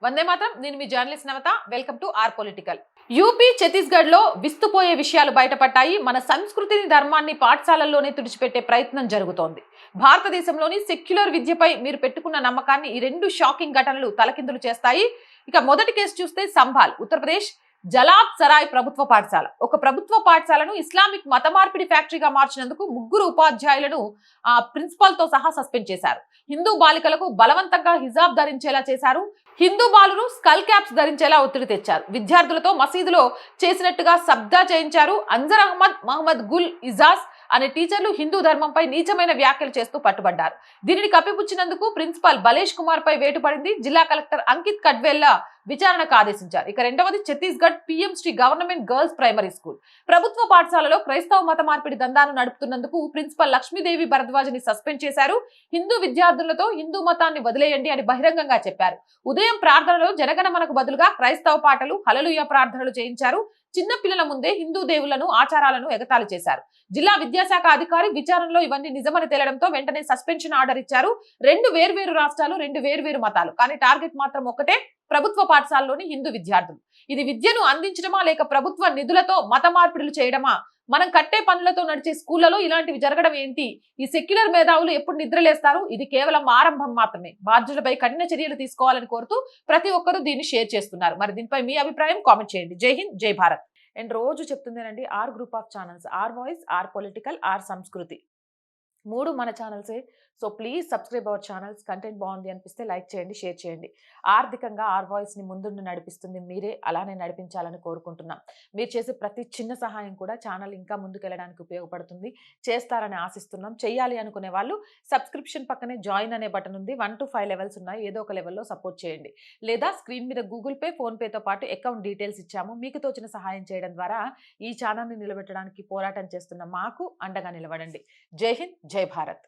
వందే మాత్రం. నేను మీ journalist Navata. Welcome to R political. UP, Chhattisgarh లో విస్తుపోయే విషయాలు బయటపడ్డాయి. మన సంస్కృతిని, ధర్మాన్ని పాఠశాలల్లోనే తుడిచిపెట్టే ప్రయత్నం జరుగుతోంది. భారతదేశంలోని సెక్యులర్ విద్యపై మీరు పెట్టుకున్న నమ్మకాన్ని ఈ రెండు షాకింగ్ ఘటనలు తలకిందులు చేస్తాయి. ఇక మొదటి కేసు చూస్తే సంభాల్, ఉత్తరప్రదేశ్ జలాబ్ సరాయ్ ప్రభుత్వ పాఠశాల. ఒక ప్రభుత్వ పాఠశాలను ఇస్లామిక్ మత మార్పిడి ఫ్యాక్టరీగా మార్చినందుకు ముగ్గురు ఉపాధ్యాయులను ప్రిన్సిపాల్ తో సహా సస్పెండ్ చేశారు. హిందూ బాలికలకు బలవంతంగా హిజాబ్ ధరించేలా చేశారు. హిందూ బాలురు స్కల్ క్యాప్స్ ధరించేలా ఒత్తిడి తెచ్చారు. విద్యార్థులతో మసీదులో చేసినట్టుగా శబ్దా చేయించారు. అంజర్ అహ్మద్, మహమ్మద్ గుల్ ఇజాజ్ అనే టీచర్లు హిందూ ధర్మంపై నీచమైన వ్యాఖ్యలు చేస్తూ పట్టుబడ్డారు. దీనిని కప్పిపుచ్చినందుకు ప్రిన్సిపల్ బలేష్ కుమార్ పై వేటు పడింది. జిల్లా కలెక్టర్ అంకిత్ కడ్వేల్ల విచారణకు ఆదేశించారు. ఇక రెండవది Chhattisgarh PM Shri government girls primary school ప్రభుత్వ పాఠశాలలో క్రైస్తవ మత మార్పిడి దందాను నడుపుతున్నందుకు ప్రిన్సిపల్ లక్ష్మీదేవి భరద్వాజ్ని సస్పెండ్ చేశారు. హిందూ విద్యార్థులతో హిందూ మతాన్ని వదిలేయండి అని బహిరంగంగా చెప్పారు. ఉదయం ప్రార్థనలో జనగణమనకు బదులుగా క్రైస్తవ పాటలు, హల్లెలూయా ప్రార్థనలు చేయించారు. చిన్న పిల్లల ముందే హిందూ దేవులను, ఆచారాలను ఎగతాళి చేశారు. జిల్లా విద్యాశాఖ అధికారి విచారణలో ఇవన్నీ నిజమని తేలడంతో వెంటనే సస్పెన్షన్ ఆర్డర్ ఇచ్చారు. రెండు వేర్వేరు రాష్ట్రాలు, రెండు వేర్వేరు మతాలు, కానీ టార్గెట్ మాత్రం ఒకటే, ప్రభుత్వ పాఠశాలలోని హిందూ విద్యార్థులు. ఇది విద్యను అందించడమా లేక ప్రభుత్వ నిధులతో మత మార్పిడులు చేయడమా? మనం కట్టే పనులతో నడిచే స్కూళ్లలో ఇలాంటివి జరగడం ఏంటి? ఈ సెక్యులర్ మేధావులు ఎప్పుడు నిద్రలేస్తారు? ఇది కేవలం ఆరంభం మాత్రమే. బాధ్యులపై కఠిన చర్యలు తీసుకోవాలని కోరుతూ ప్రతి ఒక్కరూ దీన్ని షేర్ చేస్తున్నారు. మరి దీనిపై మీ అభిప్రాయం కామెంట్ చేయండి. జై హింద్, జై భారత్. అండ్ రోజు చెప్తుందేనండి, R group of channels, R voice, R political, R Sanskriti, మూడు మన ఛానల్సే. So please subscribe our channels. Content బాగుంది అనిపిస్తే లైక్ చేయండి, షేర్ చేయండి. ఆర్థికంగా ఆర్ వాయిస్ని ముందుండి నడిపిస్తుంది మీరే, అలానే నడిపించాలని కోరుకుంటున్నాం. మీరు చేసే ప్రతి చిన్న సహాయం కూడా ఛానల్ ఇంకా ముందుకెళ్ళడానికి ఉపయోగపడుతుంది. చేస్తారని ఆశిస్తున్నాం. చేయాలి అనుకునే వాళ్ళు సబ్స్క్రిప్షన్ పక్కనే జాయిన్ అనే బటన్ ఉంది. 1 to 5 లెవెల్స్ ఉన్నాయి. ఏదో ఒక లెవెల్లో సపోర్ట్ చేయండి. లేదా స్క్రీన్ మీద గూగుల్ పే, ఫోన్ పేతో పాటు అకౌంట్ డీటెయిల్స్ ఇచ్చాము. మీకు తోచిన సహాయం చేయడం ద్వారా ఈ ఛానల్ని నిలబెట్టడానికి పోరాటం చేస్తున్న మాకు అండగా నిలబడండి. జై హింద్, జై భారత్.